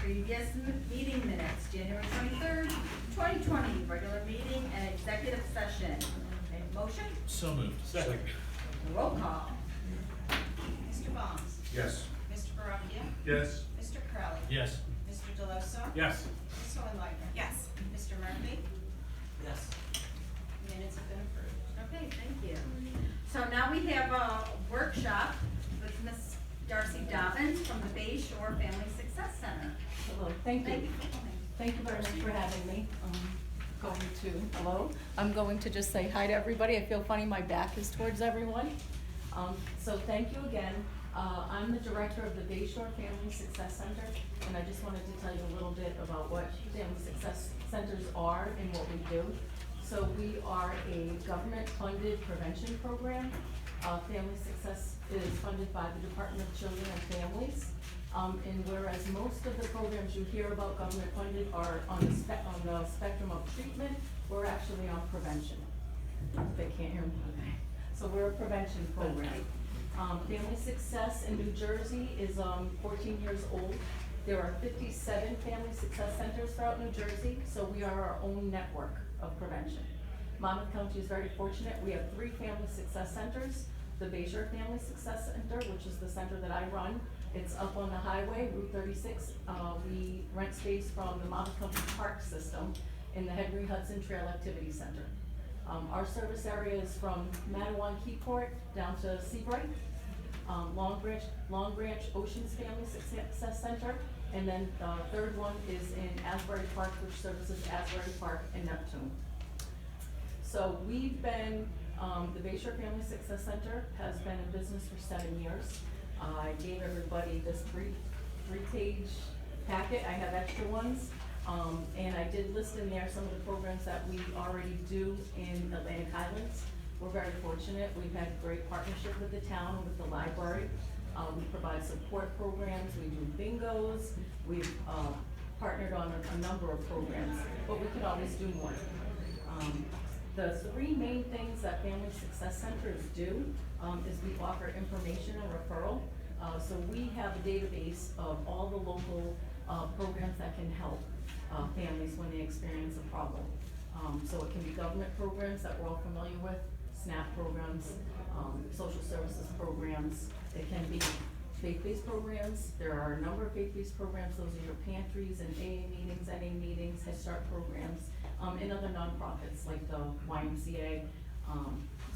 previous meeting minutes, January 23rd, 2020, regular meeting and executive session. Make motion, So moved. Second. roll call. Mr. Bombs? Yes. Mr. Baravia? Yes. Mr. Corelli? Yes. Mr. Deloso? Yes. Ms. Hohenleider? Yes. Mr. Murphy? Yes. Minutes have been approved. Okay, thank you. So now we have a workshop with Ms. Darcy Dobbins from the Bay Shore Family Success Center. Hello, thank Thank you. you for coming. Thank you very much for having me. I'm going to just say hi to everybody. I feel funny, my back is towards everyone. So thank you again. I'm the director of the Bay Shore Family Success Center, and I just wanted to tell you a little bit about what Family Success Centers are and what we do. So we are a government-funded prevention program. Family Success is funded by the Department of Children and Families. And whereas most of the programs you hear about government funded are on the spectrum of treatment, we're actually on prevention. They can't hear me. Okay. So we're a prevention program. Family Success in New Jersey is 14 years old. There are 57 Family Success Centers throughout New Jersey, so we are our own network of prevention. Monmouth County is very fortunate. We have 3 Family Success Centers. The Bay Shore Family Success Center, which is the center that I run, it's up on the highway, Route 36. We rent space from the Monmouth County Park System in the Henry Hudson Trail Activity Center. Our service area is from Matawan Keyport down to Seabright, Long Branch Oceans Family Success Center, and then the third one is in Asbury Park, which services Asbury Park and Neptune. So we've been, the Bay Shore Family Success Center has been in business for 7 years. I gave everybody this three-page packet. I have extra ones. And I did list in there some of the programs that we already do in Atlantic Highlands. We're very fortunate. We've had great partnership with the town and with the library. We provide support programs. We do bingos. We've partnered on a number of programs, but we could always do more. The 3 main things that Family Success Centers do is we offer information and referral. So we have a database of all the local programs that can help families when they experience a problem. So it can be government programs that we're all familiar with, SNAP programs, social services programs. It can be faith-based programs. There are a number of faith-based programs. Those are your pantries and AA meetings, NA meetings, Head Start programs, and other nonprofits like the YMCA.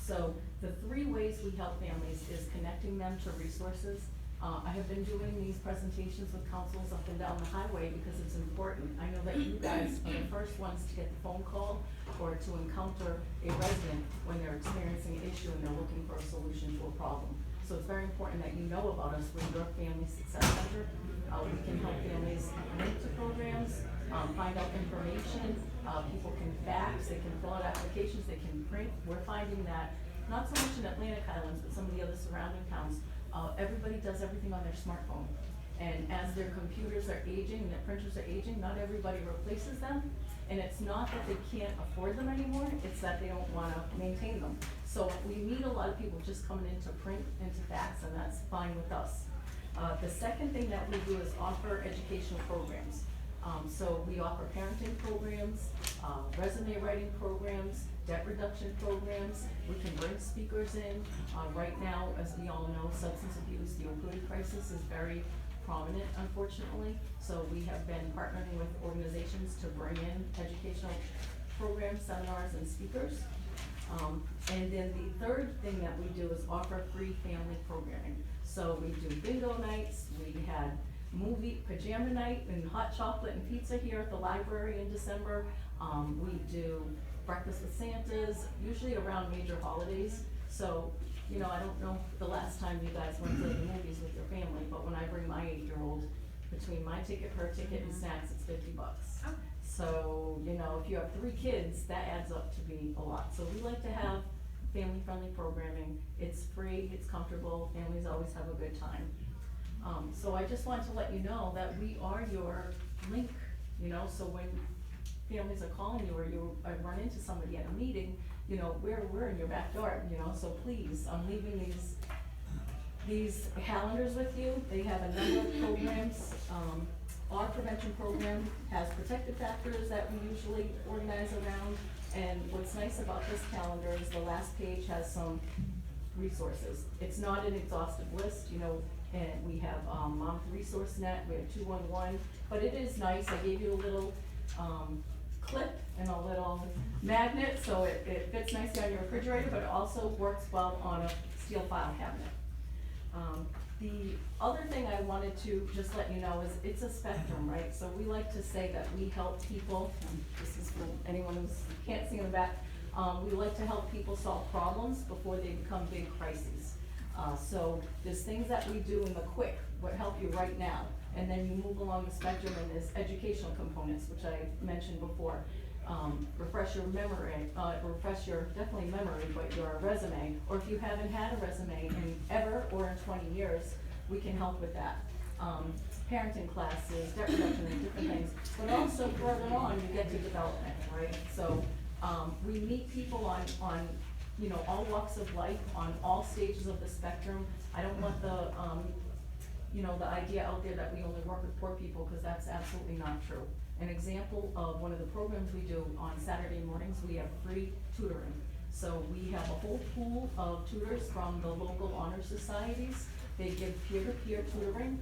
So the 3 ways we help families is connecting them to resources. I have been doing these presentations with councils up and down the highway because it's important. I know that you guys are the first ones to get the phone call or to encounter a resident when they're experiencing an issue and they're looking for a solution to a problem. So it's very important that you know about us with your Family Success Center. We can help families link to programs, find out information. People can fax, they can fill out applications, they can print. We're finding that, not so much in Atlantic Highlands, but some of the other surrounding towns, everybody does everything on their smartphone. And as their computers are aging and their printers are aging, not everybody replaces them. And it's not that they can't afford them anymore, it's that they don't wanna maintain them. So we meet a lot of people just coming in to print and to fax, and that's fine with us. The second thing that we do is offer educational programs. So we offer parenting programs, resume writing programs, debt reduction programs. We can bring speakers in. Right now, as we all know, substance abuse, the opioid crisis is very prominent, unfortunately. So we have been partnering with organizations to bring in educational programs, seminars, and speakers. And then the third thing that we do is offer free family programming. So we do bingo nights, we had movie pajama night and hot chocolate and pizza here at the library in December. We do breakfast with Santas, usually around major holidays. So, you know, I don't know the last time you guys went to the movies with your family, but when I bring my 8-year-old, between my ticket, her ticket, and snacks, it's $50. Oh. So, you know, if you have 3 kids, that adds up to be a lot. So we like to have family-friendly programming. It's free, it's comfortable, families always have a good time. So I just want to let you know that we are your link, you know, so when families are calling you or you run into somebody at a meeting, you know, we're in your backyard, you know, so please, I'm leaving these calendars with you. They have a number of programs. our prevention program has protective factors that we usually organize around. And what's nice about this calendar is the last page has some resources. It's not an exhaustive list, you know, and we have, Mom Resource Net, we have 211, but it is nice. I gave you a little, clip and a little magnet, so it fits nicely on your refrigerator, but it also works well on a steel file cabinet. The other thing I wanted to just let you know is it's a spectrum, right? So we like to say that we help people, and this is for anyone who can't see in the back, we like to help people solve problems before they become big crises. So there's things that we do in the quick, what help you right now, and then you move along the spectrum, and there's educational components, which I mentioned before. Refresh your memory, refresh your, definitely memory, but your resume, or if you haven't had a resume in ever or in 20 years, we can help with that. Parenting classes, debt reduction, and different things, but also further on, you get to development, right? So, we meet people on, you know, all walks of life, on all stages of the spectrum. I don't want the, you know, the idea out there that we only work with poor people, because that's absolutely not true. An example of one of the programs we do on Saturday mornings, we have free tutoring. So we have a whole pool of tutors from the local honor societies. They give peer-to-peer tutoring,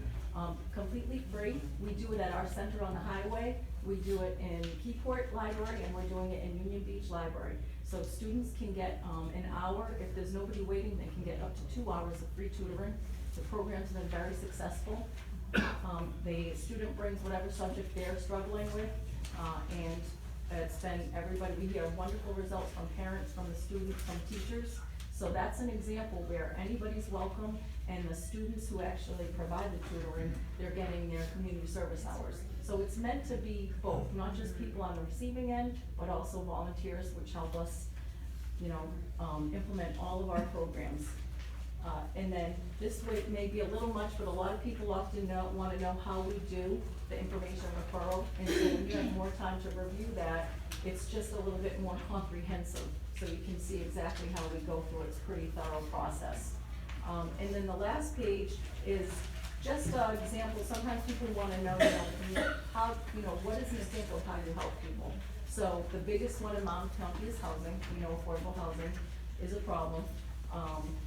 completely free. We do it at our center on the highway. We do it in Keyport Library, and we're doing it in Union Beach Library. So students can get an hour. If there's nobody waiting, they can get up to 2 hours of free tutoring. The program's been very successful. The student brings whatever subject they're struggling with, and it's been everybody, we hear wonderful results from parents, from the students, from teachers. So that's an example where anybody's welcome, and the students who actually provide the tutoring, they're getting their community service hours. So it's meant to be both, not just people on the receiving end, but also volunteers, which help us, you know, implement all of our programs. And then this way may be a little much, but a lot of people often want to know how we do the information referral. And so when you have more time to review that, it's just a little bit more comprehensive, so you can see exactly how we go through it. It's a pretty thorough process. And then the last page is just an example. Sometimes people want to know, how, you know, what is an example of how you help people? So the biggest one in Monmouth County is housing. We know affordable housing is a problem.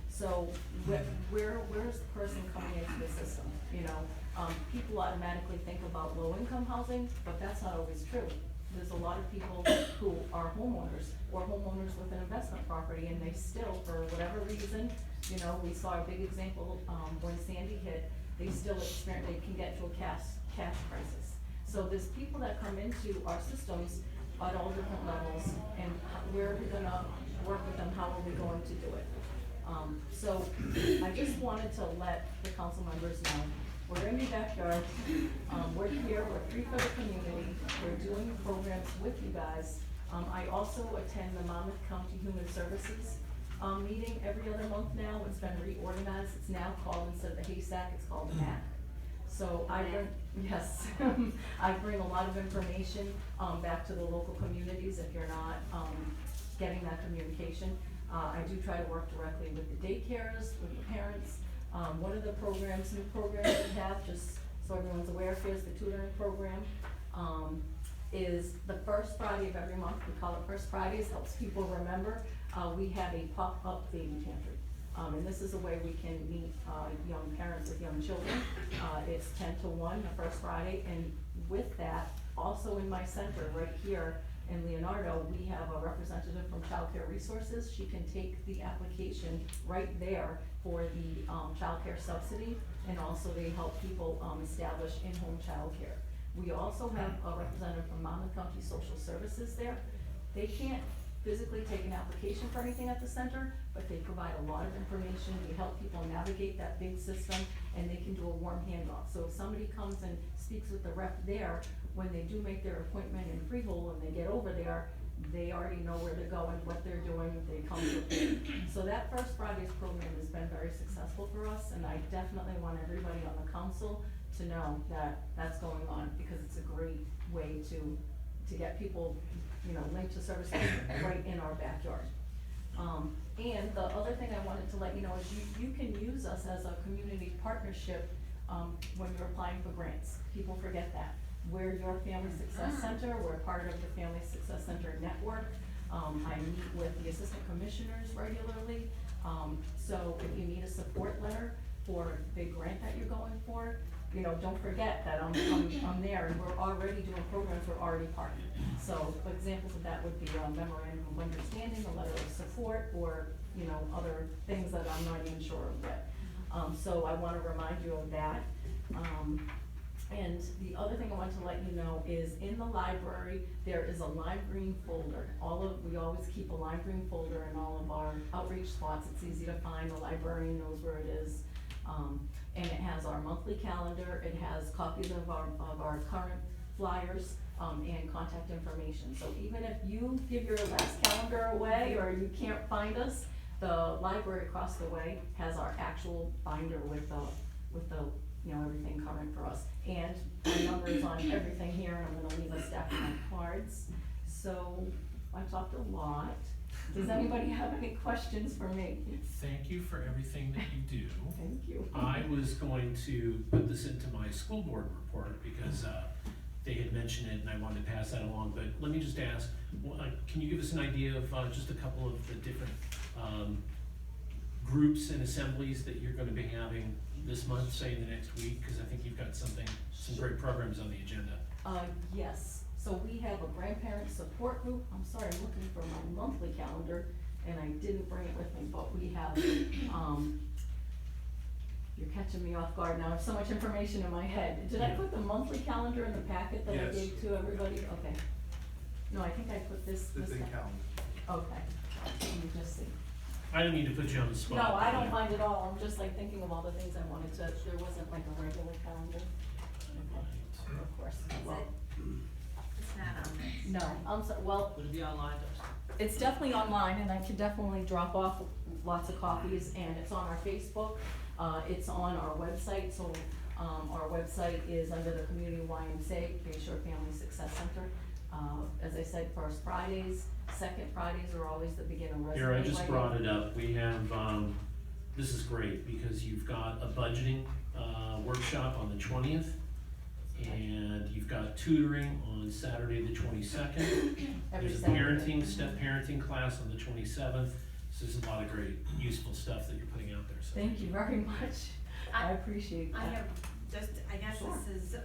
So where's the person coming into the system, you know? People automatically think about low-income housing, but that's not always true. There's a lot of people who are homeowners, or homeowners with an investment property, and they still, for whatever reason, you know, we saw a big example, when Sandy hit, they still experience, they can get to a cash crisis. So there's people that come into our systems at all different levels, and where are we gonna work with them, how are we going to do it? So I just wanted to let the council members know, we're in your backyard, we're here, we're free for the community, we're doing programs with you guys. I also attend the Monmouth County Human Services meeting every other month now. It's been reorganized. It's now called, instead of the haystack, it's called the MAC. So I bring, yes, I bring a lot of information back to the local communities if you're not getting that communication. I do try to work directly with the daycares, with the parents. One of the programs, new programs we have, just so everyone's aware, here's the tutoring program, is the first Friday of every month. We call it First Fridays, helps people remember. We have a pop-up baby pantry. And this is a way we can meet young parents with young children. It's 10 to 1 the first Friday, and with that, also in my center right here in Leonardo, we have a representative from Child Care Resources. She can take the application right there for the child care subsidy, and also they help people establish in-home child care. We also have a representative from Monmouth County Social Services there. They can't physically take an application for anything at the center, but they provide a lot of information. They help people navigate that big system, and they can do a warm handoff. So if somebody comes and speaks with the rep there, when they do make their appointment in Freehold and they get over there, they already know where they're going, what they're doing, they come prepared. So that First Fridays program has been very successful for us, and I definitely want everybody on the council to know that that's going on, because it's a great way to get people, you know, linked to services right in our backyard. And the other thing I wanted to let you know is you can use us as a community partnership when you're applying for grants. People forget that. We're your Family Success Center, we're part of the Family Success Center network. I meet with the assistant commissioners regularly. So if you need a support letter for the grant that you're going for, you know, don't forget that I'm there, and we're already doing programs, we're already partnered. So examples of that would be a memorandum of understanding, a letter of support, or, you know, other things that I'm not even sure of yet. So I wanna remind you of that. And the other thing I want to let you know is in the library, there is a lime green folder. We always keep a lime green folder in all of our outreach spots. It's easy to find, the librarian knows where it is. And it has our monthly calendar, it has copies of our current flyers, and contact information. So even if you give your last calendar away or you can't find us, the library across the way has our actual binder with the, you know, everything current for us. And my number is on everything here, and I'm gonna leave a stack of my cards. So, I talked a lot. Does anybody have any questions for me? Thank you for everything that you do. Thank you. I was going to put this into my school board report because they had mentioned it and I wanted to pass that along, but let me just ask, can you give us an idea of just a couple of the different groups and assemblies that you're gonna be having this month, say in the next week? Cause I think you've got some great programs on the agenda. Yes. So we have a grandparent support group. I'm sorry, I'm looking for my monthly calendar, and I didn't bring it with me, but we have, you're catching me off guard now, I have so much information in my head. Did I put the monthly calendar in the packet that I Yes. gave to everybody? Okay. No, I think I put this. The big calendar. Okay, let me just see. I don't mean to put you on the spot. No, I don't mind at all, I'm just like thinking of all the things I wanted to, there wasn't like a regular calendar. Okay, of course, well, It's not on this. no, I'm so, well, Would it be online, Dustin? it's definitely online, and I can definitely drop off lots of copies, and it's on our Facebook, it's on our website, so, our website is under the Community YMCA, Bay Shore Family Success Center. As I said, first Fridays, second Fridays are always the beginner resume. Here, I just writing. brought it up, we have, this is great, because you've got a budgeting, workshop on the 20th, and you've got tutoring on Saturday the 22nd. Every There's a Saturday. step parenting class on the 27th, so there's a lot of great, useful stuff that you're putting out there, so. Thank you very much, I appreciate that. I have just, I guess Sure. this is,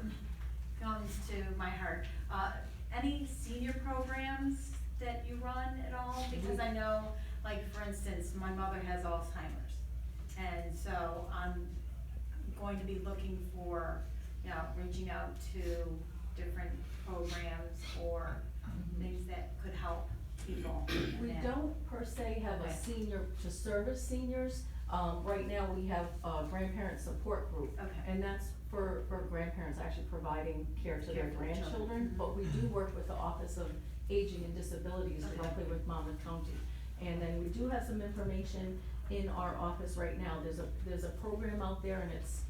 comes to my heart. Any senior programs that you run at all? Because I know, like, for instance, my mother has Alzheimer's. And so I'm going to be looking for, you know, reaching out to different programs or things that could help people. in We that. don't per se have a Okay. senior to service seniors. Right now, we have a grandparent support group. Okay. And that's for grandparents actually providing care to their Care for the children. grandchildren. But we do work with the Office of Aging and Disabilities Okay. directly with Monmouth County. And then we do have some information in our office right now. There's a program out there, and it's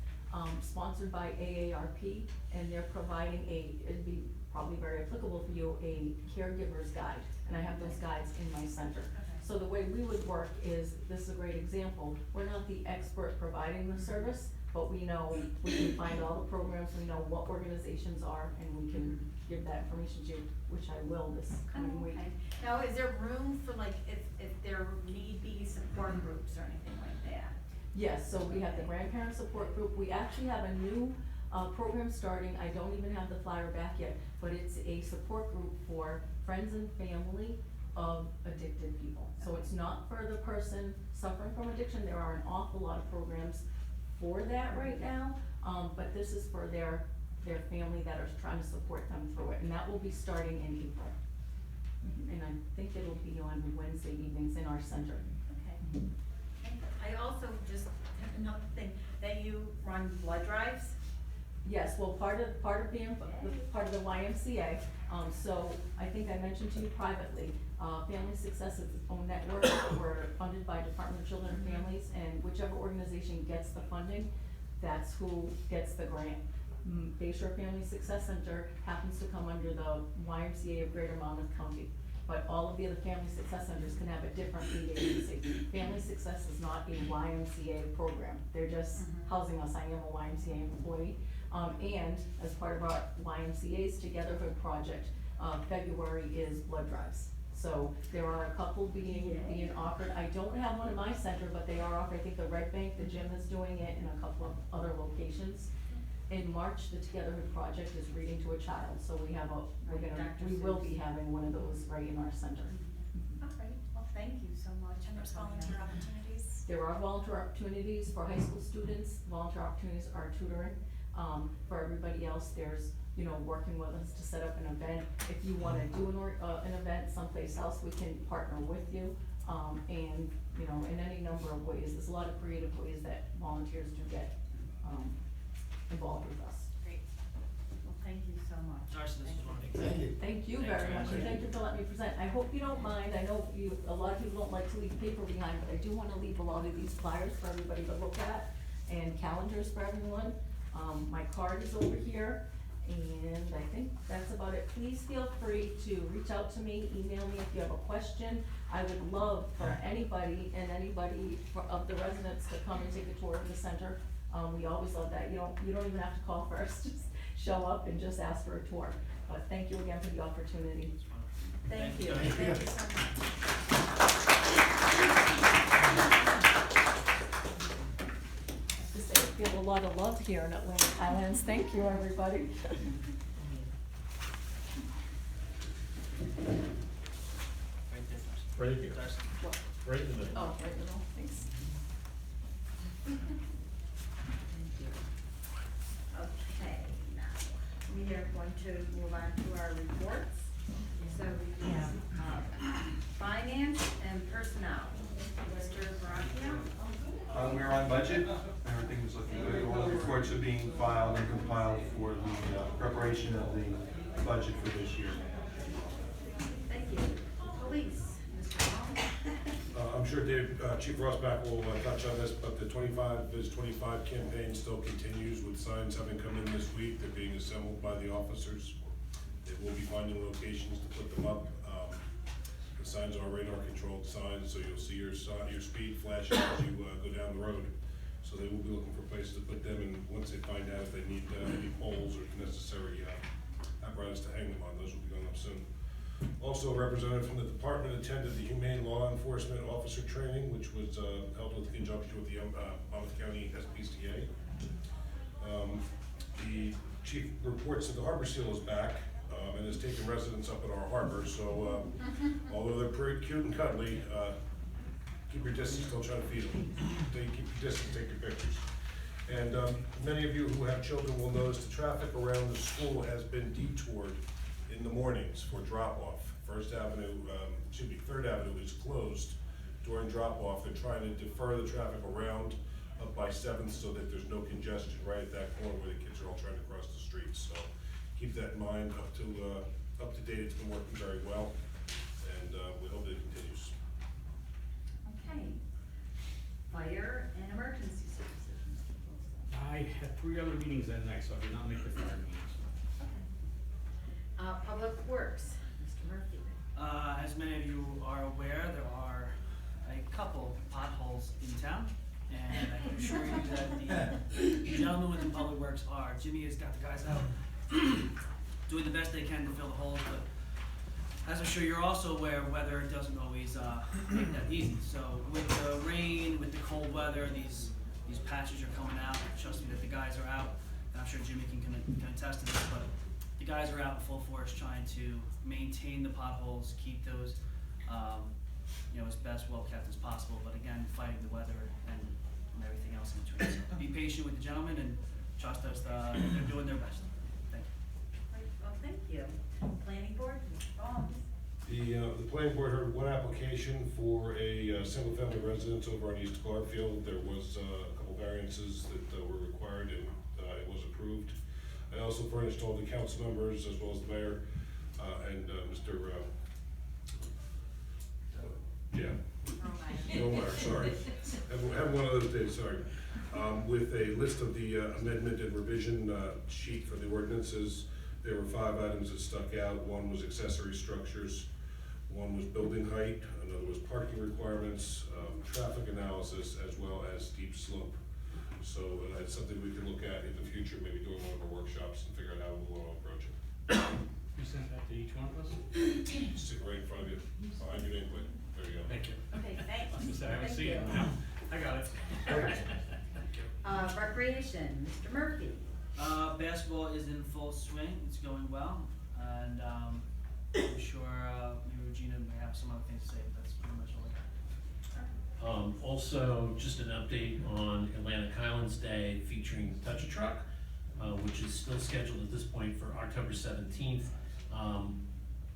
sponsored by AARP, and they're providing it'd be probably very applicable for you, a caregiver's guide. And I have those guides in my center. Okay. So the way we would work is, this is a great example, we're not the expert providing the service, but we know, we can find all the programs, we know what organizations are, and we can give that information to you, which I will this coming week. Okay. Now, is there room for, like, if there need be support groups or anything like that? Yes, so we have the grandparent support group, we actually have a new, program starting, I don't even have the flyer back yet, but it's a support group for friends and family of addicted people. So it's not for the person suffering from addiction, there are an awful lot of programs for that right now, but this is for their family that are trying to support them through it, and that will be starting in April. And I think it'll be on Wednesday evenings in our center. Okay. I also just have another thing, that you run blood drives? Yes, well, part of the YMCA, so I think I mentioned to you privately, Family Success is its own network, we're funded by Department of Children and Families, and whichever organization gets the funding, that's who gets the grant. Bay Shore Family Success Center happens to come under the YMCA of Greater Monmouth County. but all of the other family success centers can have a different lead agency. Family Success is not a YMCA program, they're just housing us, I am a YMCA employee. And as part of our YMCA's Togetherhood project, February is blood drives. So there are a couple being offered, I don't have one in my center, but they are offered, I think the Red Bank, the gym is doing it in a couple of other locations. In March, the Togetherhood project is reading to a child, so we have we will be having one of those right in our center. All right, well, thank you so much. And there's for coming volunteer in. opportunities. There are volunteer opportunities for high school students, volunteer opportunities are tutoring. For everybody else, there's, working with us to set up an event. If you wanna do an event someplace else, we can partner with you. And, in any number of ways, there's a lot of creative ways that volunteers do get, involved with us. Great. Well, thank you so much. Darcy, this is Ronnie. Thank you. Thank you Thanks, very much, and Darcy. thank you for letting me present. I hope you don't mind, I know a lot of people don't like to leave paper behind, but I do wanna leave a lot of these flyers for everybody to look at, and calendars for everyone. My card is over here, and I think that's about it. Please feel free to reach out to me, email me if you have a question. I would love for anybody of the residents to come and take a tour of the center. We always love that, you don't even have to call first, just show up and just ask for a tour. But thank you again for the opportunity. Thank you, Thank thank you so much. Just say, I feel a lot of love here in Atlantic Highlands. Thank you, everybody. Right there, Darcy. Right here, Darcy. What? right in the middle. Oh, right in the middle, thanks. Okay, now, we are going to move on to our reports. So we have, finance and personnel. Mr. Veracchio? We're on budget, everything is looking good, all the reports are being filed and compiled for the preparation of the budget for this year. Thank you. Police, Mr. Long? I'm sure Chief Rossback will touch on this, but the 25 is 25 campaign still continues with signs having come in this week. They're being assembled by the officers. They will be finding locations to put them up. The signs are radar controlled signs, so you'll see your speed flashing as you go down the road. So they will be looking for places to put them, and once they find out if they need any poles or necessary apparatus to hang them on, those will be going up soon. Also, a representative from the department attended the Humane Law Enforcement Officer Training, which was held in conjunction with the Monmouth County SPCA. The chief reports that the Harbor Seal is back and is taking residents up at our harbor, so although they're pretty cute and cuddly, keep your distance, don't try to feed them. Keep your distance, take your pictures. And many of you who have children will notice the traffic around the school has been detoured in the mornings for drop-off. Third Avenue is closed during drop-off. They're trying to defer the traffic around up by 7th so that there's no congestion right at that corner where the kids are all trying to cross the street. So keep that in mind. Up to date, it's been working very well, and we hope it continues. Okay. Fire and emergency services, Mr. Wilson. I had 3 other meetings that night, so I did not make the fire meetings. Okay. Public Works, Mr. Murphy. As many of you are aware, there are a couple potholes in town, and I can assure you that the gentlemen with the Public Works Jimmy has got the guys out doing the best they can to fill the holes, but as I'm sure you're also aware, weather doesn't always make that easy. So with the rain, with the cold weather, these patches are coming out. Trust me that the guys are out, and I'm sure Jimmy can attest to this, but the guys are out in full force trying to maintain the potholes, keep those, as best well kept as possible, but again, fighting the weather and everything else in between. So be patient with the gentlemen and trust us, they're doing their best. Thank you. Great, well, thank you. Planning Board, Mr. Baum. The planning board heard one application for a single-family residence over on East Garfield. There was a couple variances that were required, and it was approved. I also furnished all the council members, as well as the mayor, and Mr. Rommeyer, sorry. Have one of those days, sorry. With a list of the amendment and revision sheet for the ordinances. There were 5 items that stuck out. One was accessory structures. One was building height, another was parking requirements, traffic analysis, as well as steep slope. So that's something we can look at in the future, maybe doing one of our workshops and figure out how we want to approach it. You sent that to each one of us? Sit right in front of you, behind your nameplate, there you go. Thank you. Okay, I was gonna thanks. say, I haven't Thank seen it. you. I got it. Recreation, Mr. Murphy. Basketball is in full swing, it's going well, and, I'm sure, maybe Regina may have some other things to say, but that's pretty much all I got. Also, just an update on Atlantic Highlands Day featuring Touch a Truck, which is still scheduled at this point for October 17th.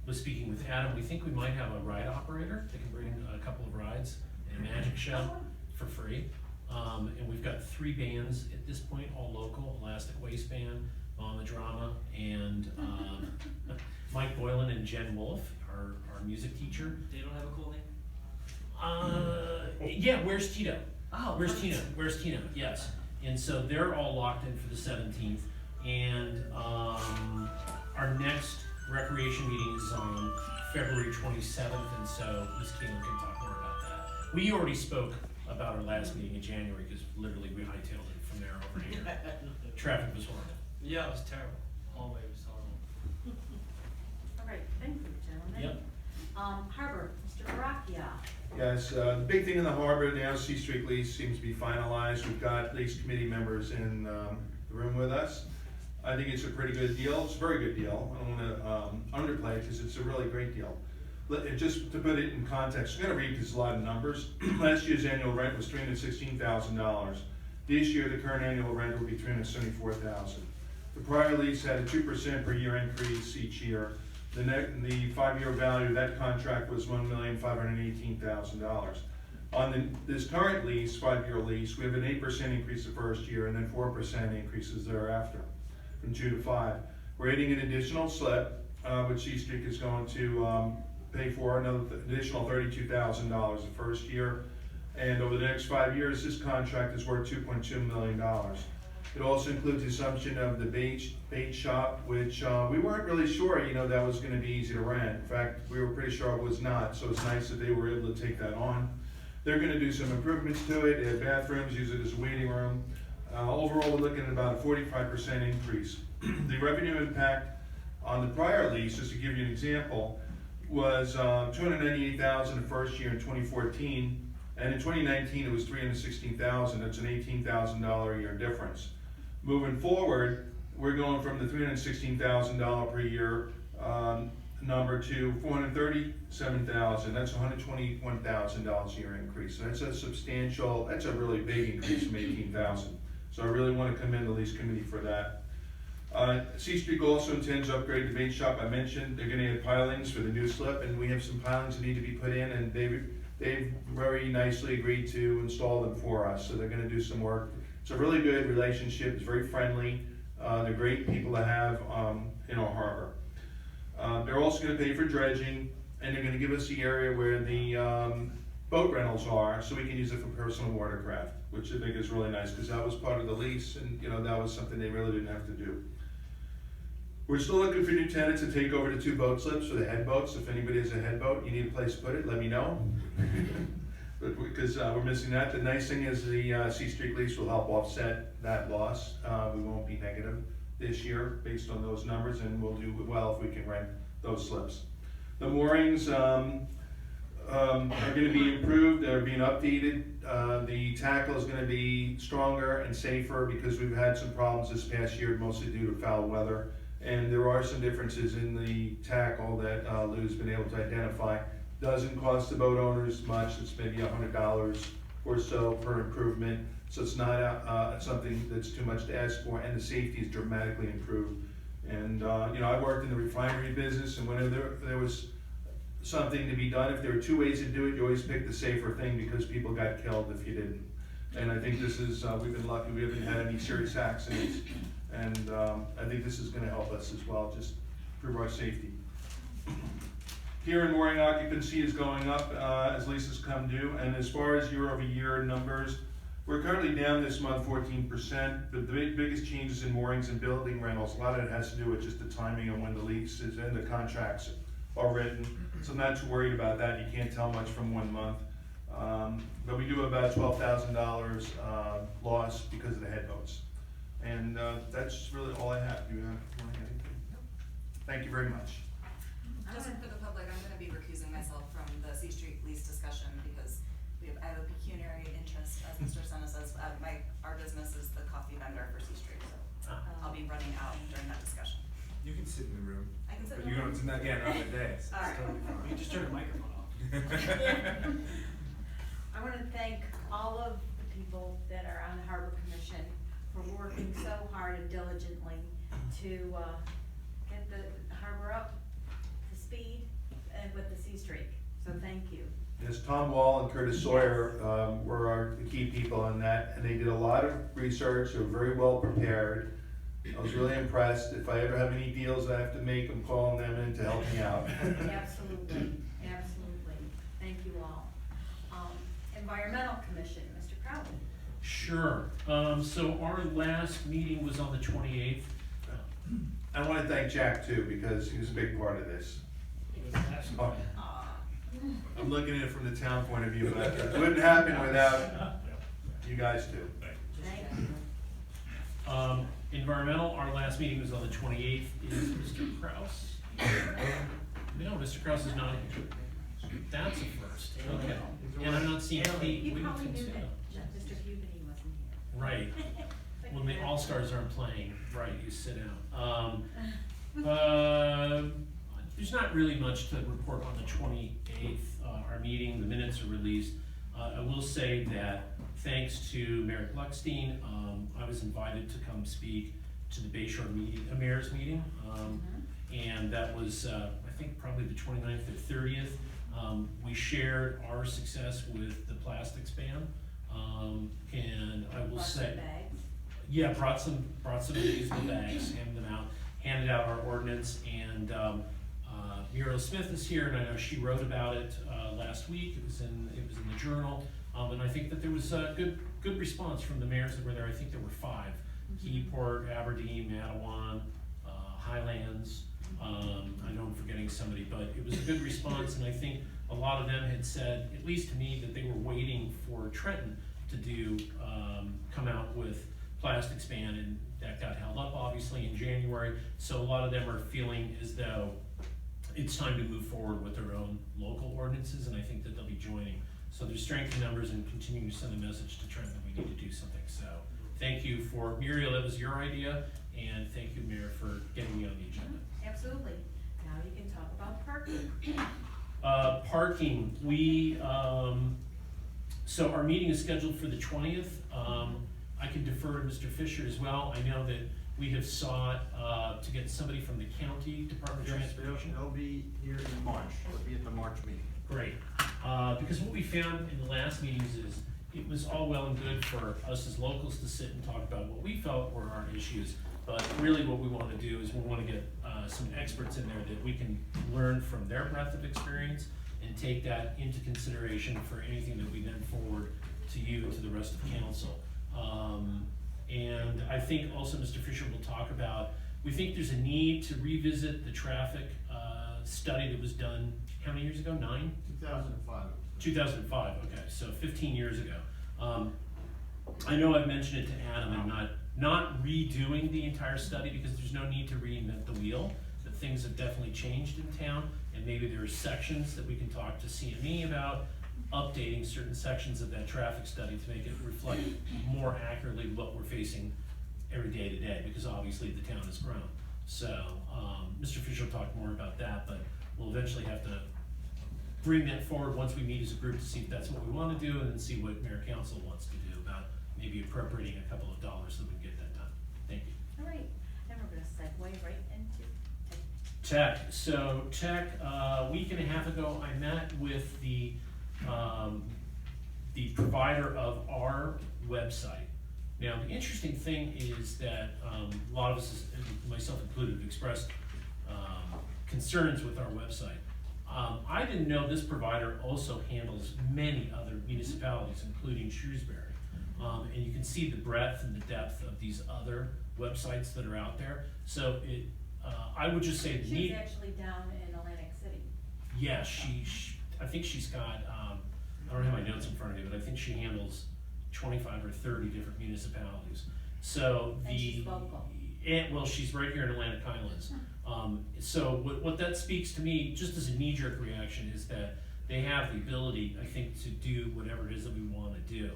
Was speaking with Adam, we think we might have a ride operator that can bring a couple of rides and a magic show for free. And we've got 3 bands at this point, all local: Elastic Waistband, Mama Drama, and Mike Boylan and Jen Wolf, our music teacher. They don't have a cool name? Yeah, where's Tito? Oh, Where's perfect. Tino? Where's Tino? Yes. And so they're all locked in for the 17th. And our next recreation meeting is on February 27th, and so Ms. Keelan can talk more about that. We already spoke about our last meeting in January, because literally we hightailed it from there over here. Traffic was horrible. Yeah, it was terrible. Hallway was horrible. All right, thank you, gentlemen. Yep. Harbor, Mr. Baracchia. Yes, the big thing in the harbor now, C Street lease seems to be finalized. We've got lease committee members in the room with us. I think it's a pretty good deal. It's a very good deal. I don't want to underplay it, because it's a really great deal. Just to put it in context, I'm going to read because it's a lot of numbers. Last year's annual rent was $316,000. This year, the current annual rent will be $374,000. The prior lease had a 2% per year increase each year. The 5-year value of that contract was $1,518,000. On this current lease, 5-year lease, we have an 8% increase the first year, and then 4% increases thereafter, from 2 to 5. We're adding an additional slip, which C Street is going to pay for another additional $32,000 the first year. And over the next 5 years, this contract is worth $2.2 million. It also includes the assumption of the bait shop, which we weren't really sure, that was going to be easy to rent. In fact, we were pretty sure it was not, so it's nice that they were able to take that on. They're going to do some improvements to it, add bathrooms, use it as a waiting room. Overall, we're looking at about a 45% increase. The revenue impact on the prior lease, just to give you an example, was $298,000 the first year in 2014, and in 2019 it was $316,000. That's an $18,000 a year difference. Moving forward, we're going from the $316,000 per year number to $437,000. That's $121,000 a year increase. So that's a substantial, that's a really big increase from $18,000. So I really want to commend the lease committee for that. C Street also intends to upgrade the bait shop. I mentioned they're going to add pilings for the new slip, and we have some pilings that need to be put in, and they've very nicely agreed to install them for us. So they're going to do some work. It's a really good relationship. It's very friendly. They're great people to have in our harbor. They're also going to pay for dredging, and they're going to give us the area where the boat rentals are, so we can use it for personal watercraft, which I think is really nice, because that was part of the lease, and that was something they really didn't have to do. We're still looking for new tenants to take over the 2 boat slips for the head boats. If anybody has a head boat, you need a place to put it, let me know. But because we're missing that. The nice thing is the C Street lease will help offset that loss. We won't be negative this year based on those numbers, and we'll do well if we can rent those slips. The moorings are going to be improved. They're being updated. The tackle is going to be stronger and safer, because we've had some problems this past year, mostly due to foul weather. And there are some differences in the tackle that Lou's been able to identify. Doesn't cost the boat owners much. It's maybe $100 or so per improvement. So it's not something that's too much to ask for, and the safety is dramatically improved. And I worked in the refinery business, and whenever there was something to be done, if there were 2 ways to do it, you always pick the safer thing, because people got killed if you didn't. And I think this is, we've been lucky, we haven't had any serious accidents. And I think this is going to help us as well, just improve our safety. Here in mooring, occupancy is going up as leases come due, and as far as year-over-year numbers, we're currently down this month 14%, but the biggest changes in moorings and building rentals, a lot of it has to do with just the timing of when the leases and the contracts all written, so I'm not too worried about that. You can't tell much from 1 month. But we do have about $12,000 loss because of the head votes. And that's really all I have. Do you want to add anything? Thank you very much. Just for the public, I'm gonna be recusing myself from the C Street lease discussion because I have a pecuniary interest, as Mr. Senna says, our business is the coffee vendor for C Street, so I'll be running out during that discussion. You can sit in the room, I can sit but in you the don't, room. again, on the days. All right. You just turn the microphone off. I wanna thank all of the people that are on the Harbor Commission for working so hard and diligently to, get the harbor up to speed and with the Sea Streak, so thank you. Yes, Tom Wall and Curtis Sawyer were the key people on that, and they did a lot of research. They were very well prepared. I was really impressed. If I ever have any deals I have to make, I'm calling them in to help me out. Absolutely, absolutely, thank you all. Environmental Commission, Mr. Crowley. Sure. So our last meeting was on the 28th. I want to thank Jack too, because he was a big part of this. It was absolutely. I'm looking at it from the town point of view, but it wouldn't happen without you guys too. Thank you. Environmental, our last meeting was on the 28th. Is Mr. Kraus? No, Mr. Kraus is not here. That's a first. Okay. And I'm not seeing Kate You probably knew Whittington. that Mr. Hubany wasn't here. Right. When the All-Stars aren't playing, right, you sit out. There's not really much to report on the 28th, our meeting, the minutes are released. I will say that thanks to Merrick Luckstein, I was invited to come speak to the Bay Shore meeting, mayor's meeting. And that was, I think probably the 29th or 30th. We shared our success with the plastics ban. And I will Lots of say, bags. yeah, brought some reusable bags, handed out our ordinance, and Muriel Smith is here, and I know she wrote about it last week. It was in the Journal, and I think that there was a good response from the mayors that were there. I think there were 5: Keyport, Aberdeen, Matawan, Highlands. I know I'm forgetting somebody, but it was a good response, and I think a lot of them had said, at least to me, that they were waiting for Trenton to come out with plastics ban, and that got held up obviously in January. So a lot of them are feeling as though it's time to move forward with their own local ordinances, and I think that they'll be joining. So there's strength in numbers and continuing to send a message to Trenton that we need to do something. So thank you for, Muriel, that was your idea, and thank you, Mayor, for getting me on the agenda. Absolutely. Now you can talk about parking. Parking, so our meeting is scheduled for the 20th. I can defer to Mr. Fisher as well. I know that we have sought to get somebody from the county Department of Transportation. It'll be here in March, it'll be at the March meeting. Great, because what we found in the last meetings is it was all well and good for us as locals to sit and talk about what we felt were our issues, but really what we want to do is we want to get some experts in there that we can learn from their breadth of experience and take that into consideration for anything that we then forward to you and to the rest of council. And I think also Mr. Fisher will talk about, we think there's a need to revisit the traffic study that was done, how many years ago, 9? 2005. 2005, okay, so 15 years ago. I know I've mentioned it to Adam, I'm not redoing the entire study because there's no need to reinvent the wheel, but things have definitely changed in town, and maybe there are sections that we can talk to CME about, updating certain sections of that traffic study to make it reflect more accurately what we're facing every day to day, because obviously the town has grown. So, Mr. Fisher will talk more about that, but we'll eventually have to bring that forward once we meet as a group to see if that's what we want to do, and then see what Mayor Council wants to do about maybe appropriating a couple of dollars so we can get that done. Thank you. All right, then we're gonna segue right into Tech. So tech, a week and a half ago, I met with the provider of our website. Now, the interesting thing is that a lot of us, myself included, have expressed concerns with our website. I didn't know this provider also handles many other municipalities, including Shrewsbury. And you can see the breadth and the depth of these other websites that are out there. So I would just say the She's need. actually down in Atlantic City. Yeah, I think she's got, I don't have my notes in front of me, but I think she handles 25 or 30 different municipalities. So the. And she's local. Well, she's right here in Atlantic Highlands. So what that speaks to me, just as a knee-jerk reaction, is that they have the ability, I think, to do whatever it is that we wanna do.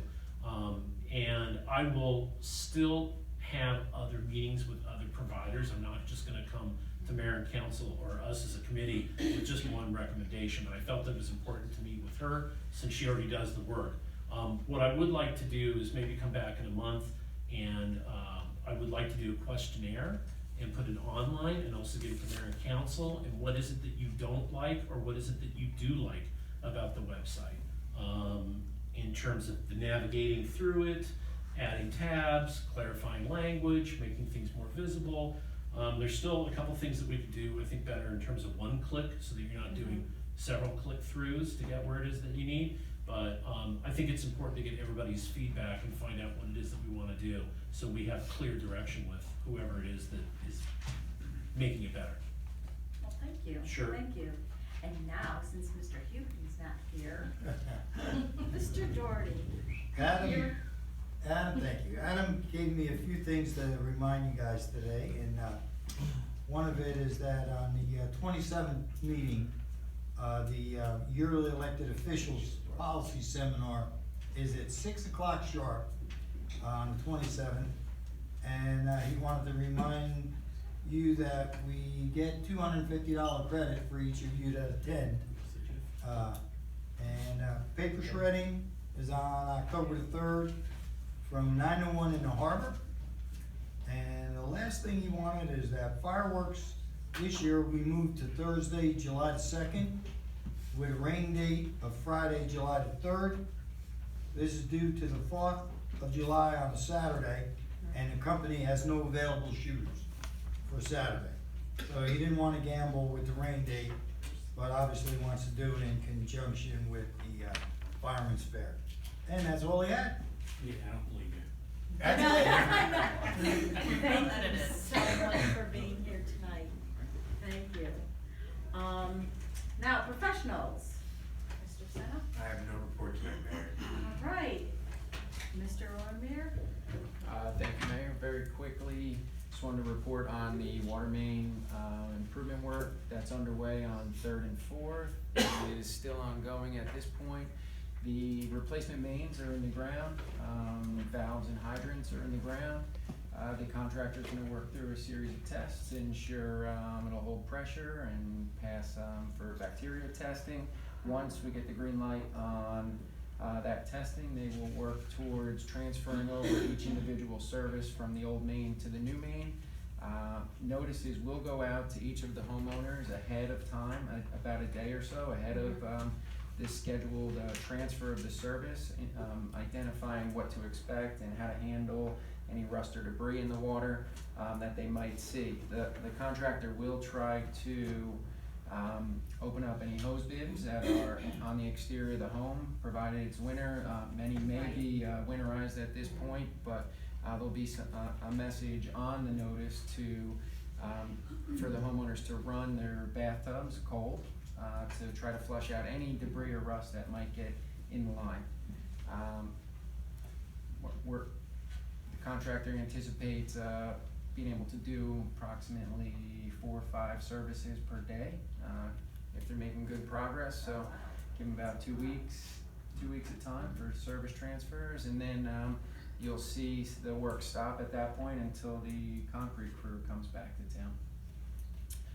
And I will still have other meetings with other providers. I'm not just gonna come to mayor and council or us as a committee with just one recommendation, but I felt it was important to meet with her since she already does the work. What I would like to do is maybe come back in a month and I would like to do a questionnaire and put it online and also give it to mayor and council, and what is it that you don't like or what is it that you do like about the website? In terms of the navigating through it, adding tabs, clarifying language, making things more visible. There's still a couple things that we could do, I think, better in terms of one click, so that you're not doing several click-throughs to get where it is that you need. But I think it's important to get everybody's feedback and find out what it is that we wanna do, so we have clear direction with whoever it is that is making it better. Well, thank you. Sure. Thank you. And now, since Mr. Houghton's not here, Mr. Doherty. Adam, You're- Adam, thank you. Adam gave me a few things to remind you guys today, and one of it is that on the 27th meeting, the yearly elected officials policy seminar is at 6 o'clock sharp on the 27th. And he wanted to remind you that we get $250 credit for each of you that attend. Paper shredding is on October the 3rd from 9 to 1 in the harbor. And the last thing he wanted is that fireworks this year we moved to Thursday, July the 2nd, with a rain date of Friday, July the 3rd. This is due to the 4th of July on a Saturday, and the company has no available shooters for Saturday. So he didn't wanna gamble with the rain date, but obviously wants to do it in conjunction with the Fireman's Fair. And that's all he had. Yeah, I don't believe you. I know, I know. Well Thank you edited. so much for being here tonight. Thank you. Now, professionals. Mr. Senna? I have no report tonight, Mayor. All right. Mr. Ormir? Thank you, Mayor. Very quickly, just wanted to report on the water main improvement work that's underway on 3rd and 4th. It is still ongoing at this point. The replacement mains are in the ground, valves and hydrants are in the ground. The contractor's gonna work through a series of tests to ensure it'll hold pressure and pass for bacteria testing. Once we get the green light on that testing, they will work towards transferring over each individual service from the old main to the new main. Notices will go out to each of the homeowners ahead of time, about a day or so ahead of this scheduled transfer of the service, identifying what to expect and how to handle any rust or debris in the water that they might see. The contractor will try to open up any hose bibs that are on the exterior of the home, provided it's winter. Many may be winterized at this point, but there'll be a message on the notice for the homeowners to run their bathtubs cold to try to flush out any debris or rust that might get in the line. The contractor anticipates being able to do approximately 4 or 5 services per day if they're making good progress. So give them about 2 weeks of time for service transfers, and then you'll see the work stop at that point until the concrete crew comes back to town.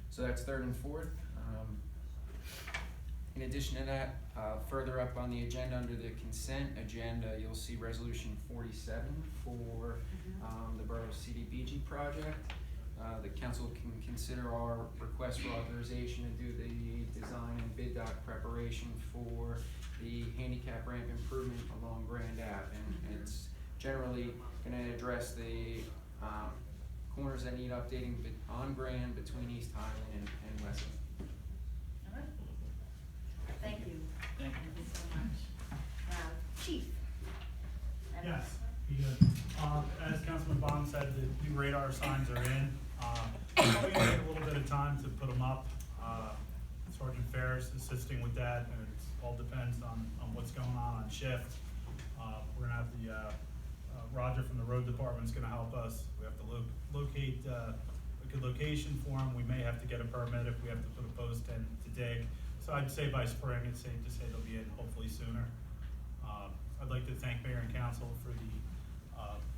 So that's 3rd and 4th. In addition to that, further up on the agenda under the consent agenda, you'll see resolution 47 for the borough CDBG project. The council can consider our request for authorization to do the design and bid doc preparation for the handicap ramp improvement along Grand Ave. And it's generally gonna address the corners that need updating on Grand between East Highland and Westland. All right. Thank you. Thank you. Thank you so much. Chief? Yes, As Councilman Bond said, the new radar signs are in. Probably gonna take a little bit of time to put them up. Sergeant Ferris assisting with that, and it all depends on what's going on shift. We're gonna have the, Roger from the road department's gonna help us. We have to locate, a good location for them. We may have to get a permit if we have to put a post in to dig. So I'd say by spring, it's safe to say they'll be in hopefully sooner. I'd like to thank Mayor and Council for the,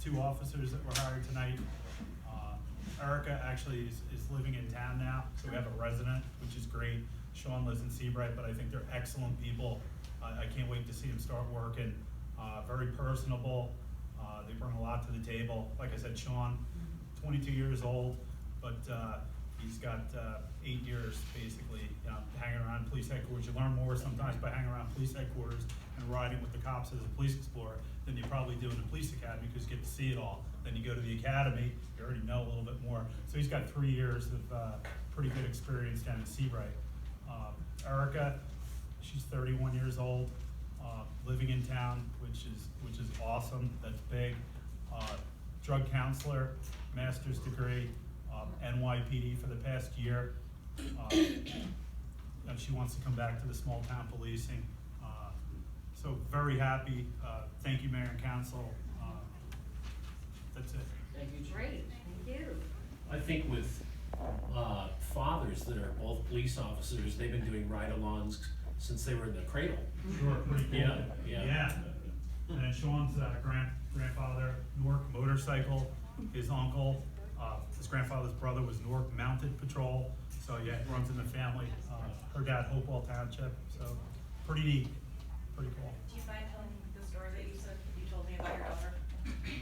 2 officers that were hired tonight. Erica actually is living in town now, so we have a resident, which is great. Sean lives in Seabright, but I think they're excellent people. I can't wait to see them start working. Very personable. They bring a lot to the table. Like I said, Sean, 22 years old, but he's got 8 years basically hanging around police headquarters. You learn more sometimes by hanging around police headquarters and riding with the cops as a police explorer than you probably do in the police academy, because you get to see it all. Then you go to the academy, you already know a little bit more. So he's got 3 years of pretty good experience down in Seabright. Erica, she's 31 years old, living in town, which is awesome. That's big. Drug counselor, master's degree, NYPD for the past year. And she wants to come back to the small town policing. So very happy. Thank you, Mayor and Council. That's it. Thank you. Great, thank you. I think with fathers that are both police officers, they've been doing ride-alongs since they were in the cradle. Sure, pretty cool. Yeah. And then Sean's grandfather, Newark Motorcycle, his uncle, his grandfather's brother was Newark Mounted Patrol. So yeah, it runs in the family. Her dad, Hopewell Township. So pretty neat, pretty cool. Do you mind telling the story that you said, you told me about your daughter?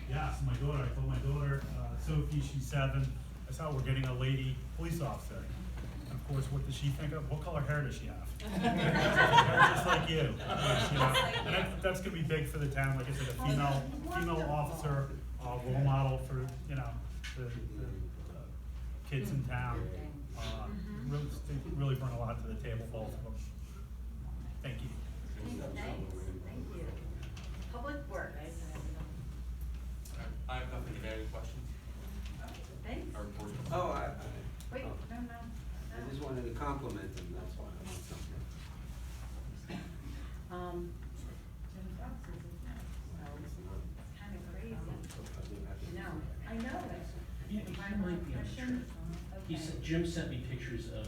Yeah, so my daughter, I told my daughter, Sophie, she's 7, I saw we're getting a lady police officer. And of course, what does she think of? What color hair does she have? Just like you. And that's gonna be big for the town, like I said, a female officer, role model for, the kids in town. Really bring a lot to the table, both of them. Thank you. Thank you. Public Works. I have nothing to add. Any questions? Thanks. Our report. Oh, Wait, no. I just wanted to compliment them, that's why I want something. Jim Fox is next, so it's kind of crazy. No, I know that's. Yeah, he might be on the trip. He said, Jim sent me pictures of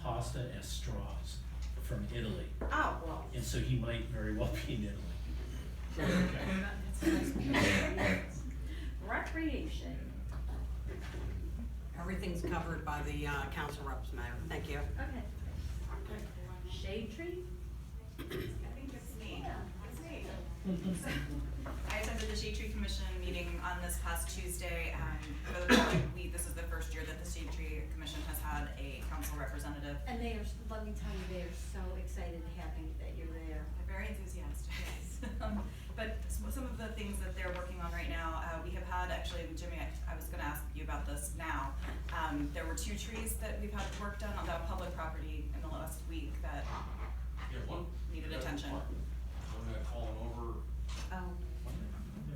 pasta as straws from Italy, Oh, well. and so he might very well be in Italy. That's a nice picture. Recreation. Everything's covered by the council reps, Mayor. Thank you. Okay. Shade Tree? I think it's me. Yeah. It's me. I attended the Shade Tree Commission meeting on this past Tuesday, and for the public, this is the first year that the Shade Tree Commission has had a council representative. And they are, let me tell you, they are so excited and happy that you're there. They're very enthusiastic. But some of the things that they're working on right now, we have had, actually, Jimmy, I was gonna ask you about this now. There were 2 trees that we've had work done on that public property in the last week that One needed attention. One that fallen over Oh.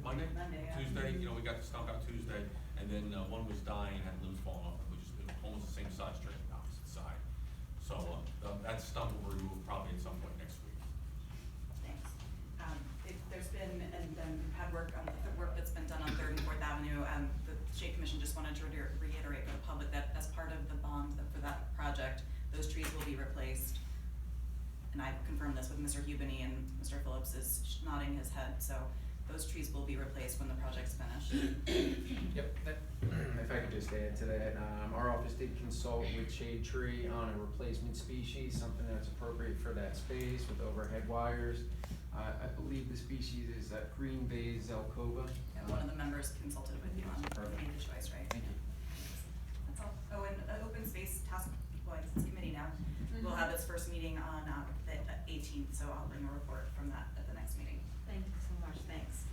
Monday? Monday, yeah. Tuesday, we got to stump out Tuesday, and then one was dying, had limbs falling off, which is almost the same size tree, opposite side. So, that stump will be removed probably at some point next week. Thanks. There's been, and then had work on the work that's been done on 3rd and 4th Avenue, and the Shade Commission just wanted to reiterate for the public that as part of the bond for that project, those trees will be replaced. And I confirmed this with Mr. Hubany, and Mr. Phillips is nodding his head, so those trees will be replaced when the project's finished. Yep, if I could just add to that, our office did consult with Shade Tree on a replacement species, something that's appropriate for that space with overhead wires. I believe the species is Green Bay Zelkova. And one of the members consulted with you on made the choice, right? Thank you. That's all. Oh, and Open Space Task, well, it's committee now, will have its first meeting on the 18th, so I'll bring a report from that at the next meeting. Thank you so much, thanks.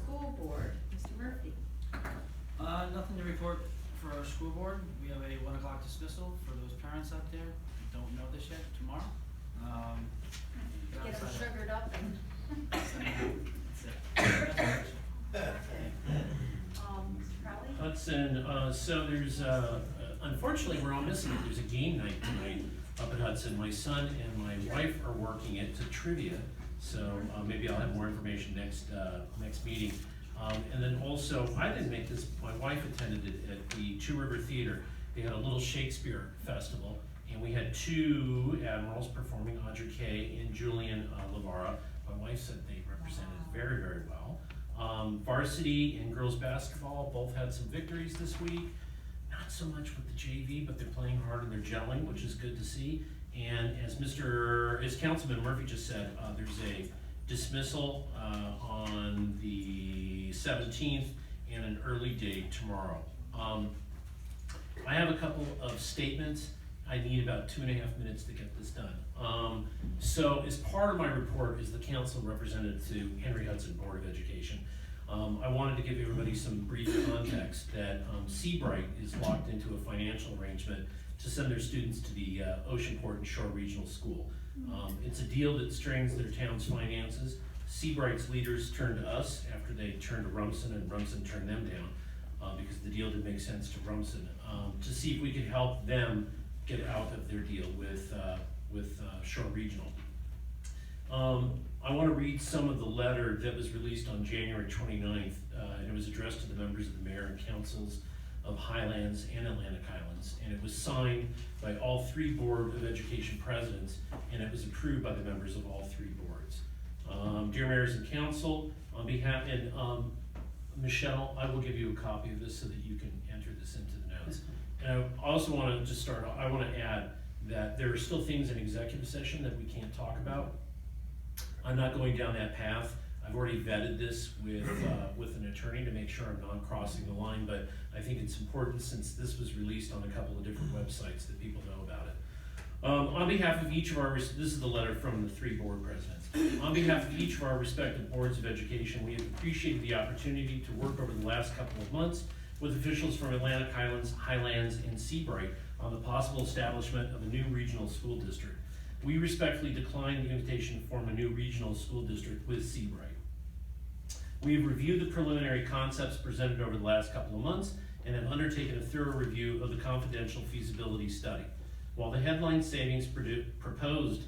School Board, Mr. Murphy. Nothing to report for our school board. We have a 1 o'clock dismissal for those parents out there who don't know this yet, tomorrow. Get them sugared up and. That's it. Okay. Hudson, so there's, unfortunately, we're all missing it. There's a game night tonight up at Hudson. My son and my wife are working it to trivia, so maybe I'll have more information next meeting. And then also, I didn't make this, my wife attended it at the Two River Theater. They had a little Shakespeare festival, and we had two admirals performing, Audrey Kay and Julian Lavara. My wife said they represented very, very well. Varsity and girls basketball both had some victories this week. Not so much with the JV, but they're playing hard and they're gelling, which is good to see. And as Councilman Murphy just said, there's a dismissal on the 17th and an early date tomorrow. I have a couple of statements. I need about 2.5 minutes to get this done. So as part of my report is the council representative to Henry Hudson Board of Education. I wanted to give everybody some brief context that Seabright is locked into a financial arrangement to send their students to the Oceanport and Shore Regional School. It's a deal that strings their town's finances. Seabright's leaders turned to us after they turned to Rumson, and Rumson turned them down because the deal didn't make sense to Rumson, to see if we could help them get out of their deal with Shore Regional. I want to read some of the letter that was released on January 29th, and it was addressed to the members of the mayor and councils of Highlands and Atlantic Highlands, and it was signed by all 3 Board of Education presidents, and it was approved by the members of all 3 boards. Dear mayors and council, on behalf, and Michelle, I will give you a copy of this so that you can enter this into the notes. And I also want to just start off, I want to add that there are still things in executive session that we can't talk about. I'm not going down that path. I've already vetted this with an attorney to make sure I'm not crossing the line, but I think it's important, since this was released on a couple of different websites, that people know about it. On behalf of each of our, this is the letter from the 3 board presidents. On behalf of each of our respective boards of education, we have appreciated the opportunity to work over the last couple of months with officials from Atlantic Highlands, and Seabright on the possible establishment of a new regional school district. We respectfully decline the invitation to form a new regional school district with Seabright. We have reviewed the preliminary concepts presented over the last couple of months and have undertaken a thorough review of the confidential feasibility study. While the headline savings proposed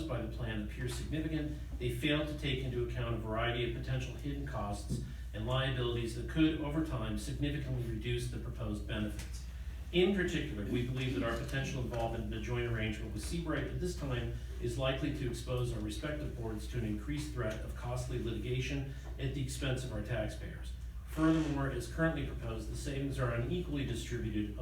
by the plan appear significant, they fail to take into account a variety of potential hidden costs and liabilities that could, over time, significantly reduce the proposed benefits. In particular, we believe that our potential involvement in a joint arrangement with Seabright at this time is likely to expose our respective boards to an increased threat of costly litigation at the expense of our taxpayers. Furthermore, as currently proposed, the savings are unequally distributed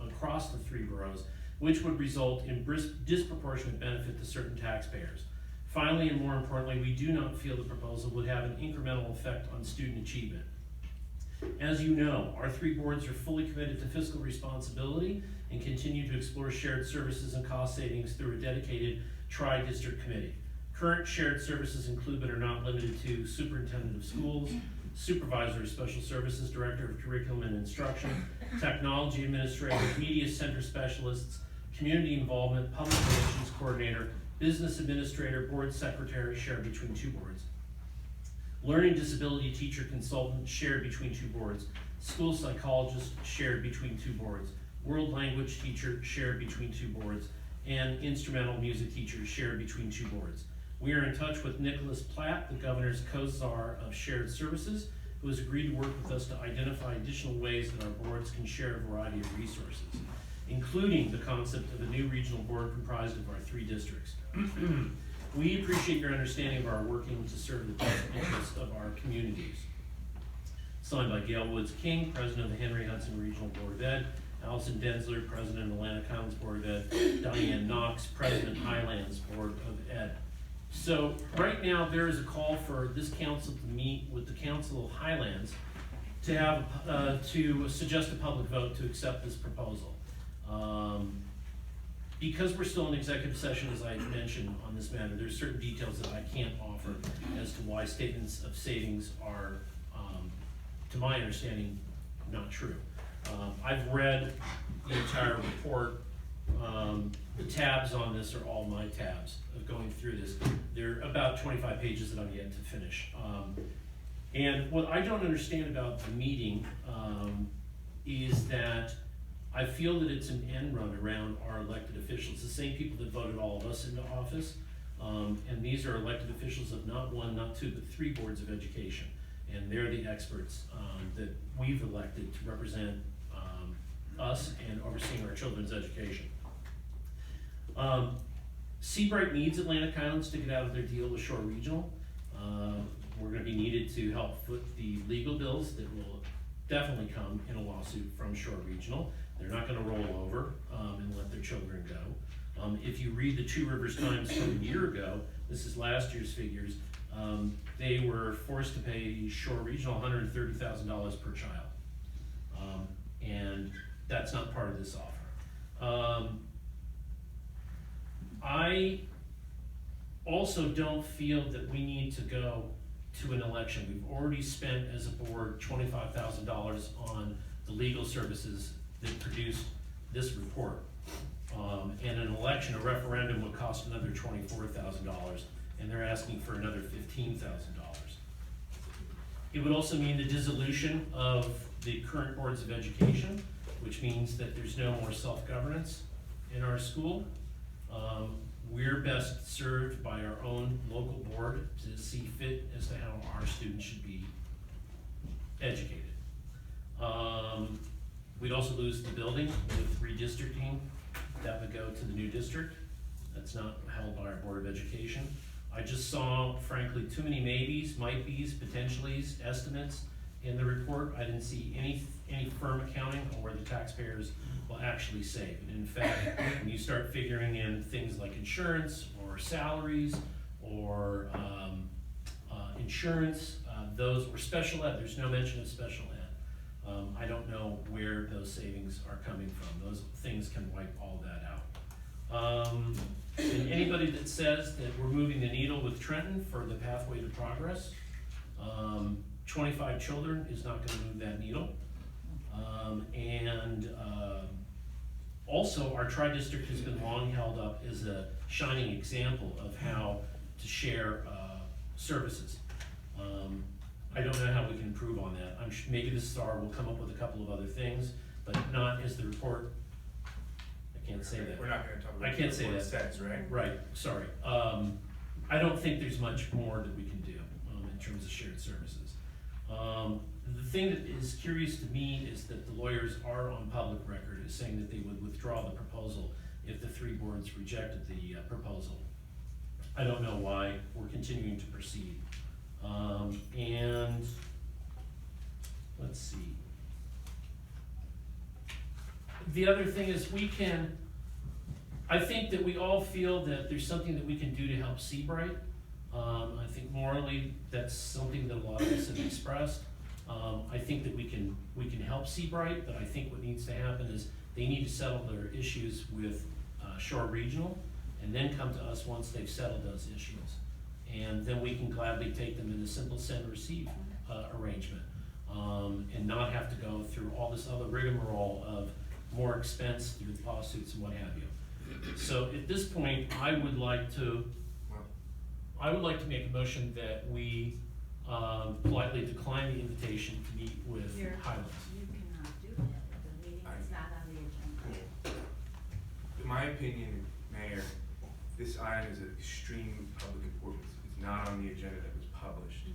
across the 3 boroughs, which would result in disproportionate benefit to certain taxpayers. Finally, and more importantly, we do not feel the proposal would have an incremental effect on student achievement. As you know, our 3 boards are fully committed to fiscal responsibility and continue to explore shared services and cost savings through a dedicated tri-district committee. Current shared services include, but are not limited to, superintendent of schools, supervisor of special services, director of curriculum and instruction, technology administrator, media center specialists, community involvement, public relations coordinator, business administrator, board secretary, shared between 2 boards. Learning disability teacher consultant, shared between 2 boards. School psychologist, shared between 2 boards. World language teacher, shared between 2 boards. And instrumental music teacher, shared between 2 boards. We are in touch with Nicholas Platt, the governor's co-czar of shared services, who has agreed to work with us to identify additional ways that our boards can share a variety of resources, including the concept of a new regional board comprised of our 3 districts. We appreciate your understanding of our working to serve the best interests of our communities. Signed by Gail Woods King, President of the Henry Hudson Regional Board of Ed, Allison Densler, President of Atlantic Highlands Board of Ed, Diane Knox, President Highlands Board of Ed. So right now there is a call for this council to meet with the Council of Highlands to have to suggest a public vote to accept this proposal. Because we're still in executive session, as I mentioned on this matter, there's certain details that I can't offer as to why statements of savings are, to my understanding, not true. I've read the entire report. The tabs on this are all my tabs of going through this. There are about 25 pages that I'm yet to finish. And what I don't understand about the meeting is that I feel that it's an end run around our elected officials, the same people that voted all of us into office. And these are elected officials of not one, not two, but 3 boards of education. And they're the experts that we've elected to represent us and overseeing our children's education. Seabright needs Atlantic Highlands to get out of their deal with Shore Regional. We're gonna be needed to help foot the legal bills that will definitely come in a lawsuit from Shore Regional. They're not gonna roll over and let their children go. If you read the Two Rivers Times from a year ago, this is last year's figures, they were forced to pay Shore Regional $130,000 per child. And that's not part of this offer. I also don't feel that we need to go to an election. We've already spent as a board $25,000 on the legal services that produced this report. And an election, a referendum would cost another $24,000, and they're asking for another $15,000. It would also mean the dissolution of the current boards of education, which means that there's no more self-governance in our school. We're best served by our own local board to see fit as to how our students should be educated. We'd also lose the building with redistricting. That would go to the new district. That's not held by our Board of Education. I just saw, frankly, too many maybes, might be's, potentiallys, estimates in the report. I didn't see any firm accounting on where the taxpayers will actually save. And in fact, when you start figuring in things like insurance or salaries or insurance, those or special ed, there's no mention of special ed. I don't know where those savings are coming from. Those things can wipe all that out. And anybody that says that we're moving the needle with Trenton for the pathway to progress, 25 children is not gonna move that needle. Also, our tri-district has been long held up as a shining example of how to share services. I don't know how we can improve on that. Maybe the STAR will come up with a couple of other things, but not as the report. I can't say that. We're not gonna talk about I can't say what it that. says, right? Right, sorry. I don't think there's much more that we can do in terms of shared services. The thing that is curious to me is that the lawyers are on public record as saying that they would withdraw the proposal if the 3 boards rejected the proposal. I don't know why we're continuing to proceed. And let's see. The other thing is I think that we all feel that there's something that we can do to help Seabright. I think morally, that's something that a lot of us have expressed. I think that we can help Seabright, but I think what needs to happen is they need to settle their issues with Shore Regional and then come to us once they've settled those issues. And then we can gladly take them in a simple send and receive arrangement and not have to go through all this other rigmarole of more expense through lawsuits and what have you. So at this point, I would like to make a motion that we politely decline the invitation to meet with Highlands. You cannot do that, the meeting is not on the agenda. In my opinion, Mayor, this item is of extreme public importance. It's not on the agenda that was published.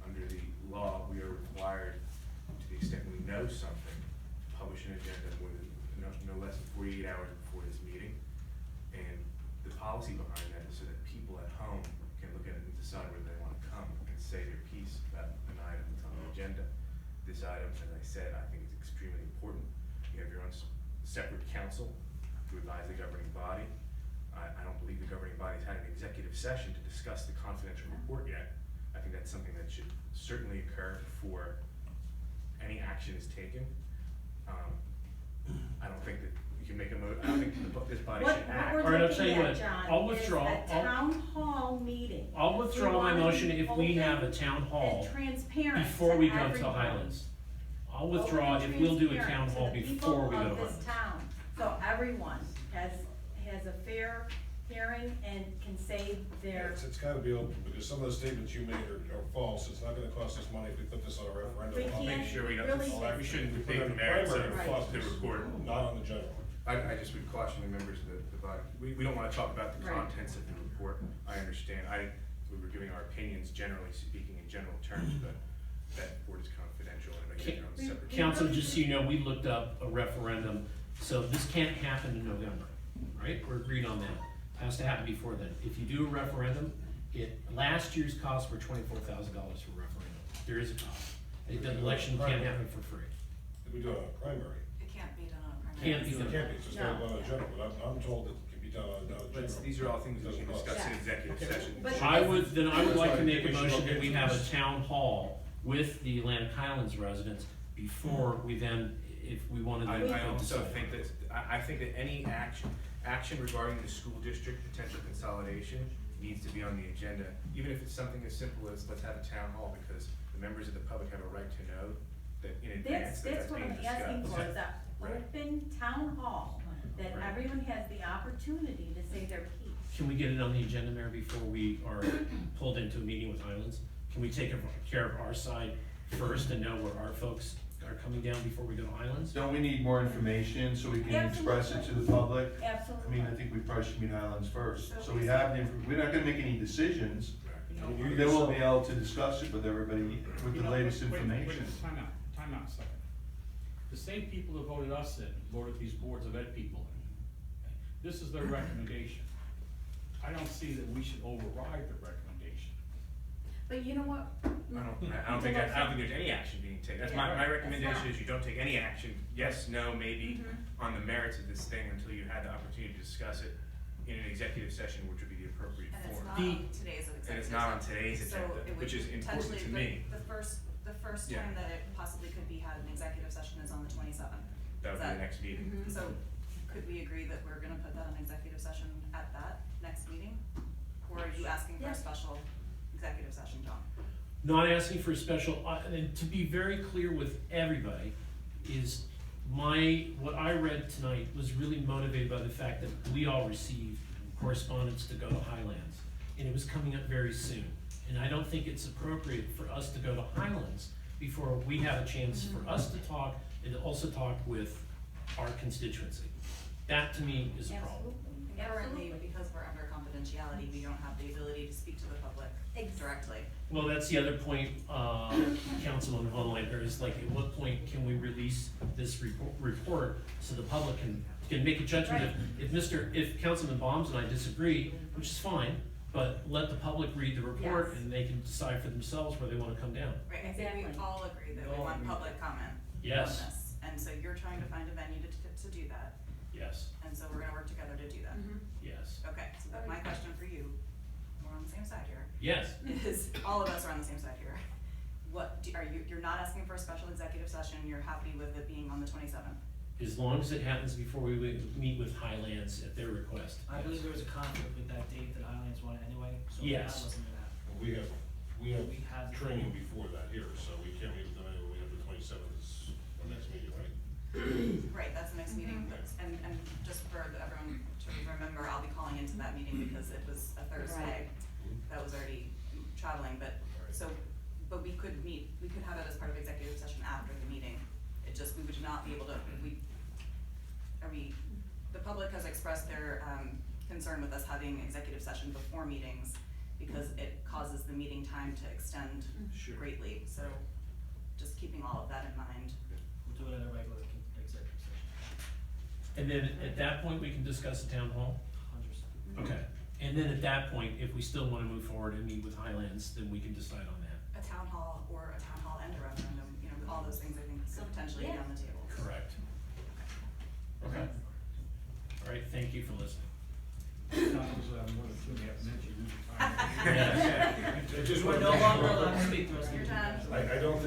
Under the law, we are required, to the extent we know something, to publish an agenda within no less than 48 hours before this meeting. And the policy behind that is so that people at home can look at it and decide whether they want to come and say their piece about an item that's on the agenda. This item, as I said, I think is extremely important. You have your own separate counsel to advise the governing body. I don't believe the governing body's had an executive session to discuss the confidential report yet. I think that's something that should certainly occur before any action is taken. I don't think that you can make I don't think this body should act. What All we're right, I'll tell you looking at, what, John, I'll withdraw. is a town hall meeting. I'll withdraw my We want motion to be if we have a town open hall and transparent before to we go to everyone. Highlands. I'll withdraw Open if and we'll do a transparent town to hall the before we go to people of this Highlands. town, so everyone has a fair hearing and can say their, It's gotta be open, because some of the statements you made are false, it's not gonna cost us money if we put this on a referendum. We I'll make can't sure we don't, really we shouldn't We put debate it the on merits of primary, Right. cost the us, report. not on the general. I just would caution the members of the body, we don't wanna talk about the Right. contents of the report, I understand, we were giving our opinions generally speaking in general terms, but that report is confidential and again, on a separate. Council, just so you know, we looked up a referendum, so this can't happen in November, right? We're agreed on that. Has to happen before then. If you do a referendum, last year's costs were $24,000 for a referendum. There is a cost. The election can't happen for free. If we do it on a primary, It can't be done on a primary. Can't be it done. can't be, it's just not on a general, but I'm told it can be done on a general. But these are all things we can Doesn't cost. discuss in Yeah. executive Okay. session. But- I would like to make a We should motion look that we into have a this. town hall with the Atlantic Highlands residents before we then, if we wanted to. I also decide. think that, I think that any action regarding the school district potential consolidation needs to be on the agenda, even if it's something as simple as, let's have a town hall, because the members of the public have a right to know that in advance that that's that's what being I'm discussed. asking for, is that Right. open town hall, that Right. everyone has the opportunity to say their piece. Can we get it on the agenda, Mayor, before we are pulled into a meeting with Highlands? Can we take care of our side first and know where our folks are coming down before we go to Highlands? Don't we need more information so we can express it to the public? I Absolutely. mean, I think we probably should meet Highlands first, So so we have we're not gonna make any decisions. I mean, you Then we'll saw- be able to discuss it with everybody with You the know, latest wait a minute, information. Time out a second. The same people that voted us in, voted these boards of ed people in. This is their recommendation. I don't see that we should override the recommendation. But you know what? I don't think there's any action being taken, that's my Yeah, recommendation it's not. is you don't take any action, yes, no, maybe, Mhm. on the merits of this thing until you had the opportunity to discuss it in an executive session, which would be the appropriate And it's forum. not on today's executive. And it's not on session. today's So agenda, it would which is important to potentially- me. The first Yeah. time that it possibly could be had in executive session is on the 27th. That would be the next meeting. Mhm. So could we agree that we're gonna put that on executive session at that next meeting? Or are you asking for Yeah. a special executive session, John? Not asking for a special, and to be very clear with everybody, is what I read tonight was really motivated by the fact that we all received correspondence to go to Highlands, and it was coming up very soon. And I don't think it's appropriate for us to go to Highlands before we have a chance for us to talk and to also talk with our constituency. That to me is a problem. Absolutely. Currently, Absolutely. because we're under confidentiality, we don't have the ability to speak to the public directly. Well, that's the other point, Councilman Hohenleiter, is like, at what point can we release this report so the public can make a judgment? If Councilman Bombs and I disagree, which is fine, but let the public read the report Yes. and they can decide for themselves where they wanna come down. Right, I think we Exactly. all agree that We we all want agree. public comment on Yes. this. And so you're trying to find a venue to do that, Yes, and so we're gonna work together to do that. Mhm. yes, Okay, so that my question for you, we're on the same side here, yes. is, all of us are on the same side here. You're not asking for a special executive session, you're happy with it being on the 27th? As long as it happens before we meet with Highlands at their request. I believe there was a conflict with that date that Highlands wanted anyway, so that Yes. wasn't gonna happen. We have We have- training before that here, so we can't meet with them anyway, we have the 27th is our next meeting, right? Right, that's the next meeting, and just for everyone to remember, I'll be calling into that meeting because it was a Thursday. That was already traveling, but, but we could have it as part of executive session after the meeting. We would not be able to, the public has expressed their, concern with us having executive session before meetings because it causes the meeting time to extend Sure. greatly, so just keeping all of that in mind. We'll do it at a regular executive session, And then at that point, we can discuss the town hall? 100%. Okay. And then at that point, if we still wanna move forward and meet with Highlands, then we can decide on that. A town hall and a referendum, all those things I think could potentially be Yeah. on the table. Correct. Okay. All right, thank you for listening. It just We're went no back. longer allowed to speak to us. You're done. I don't think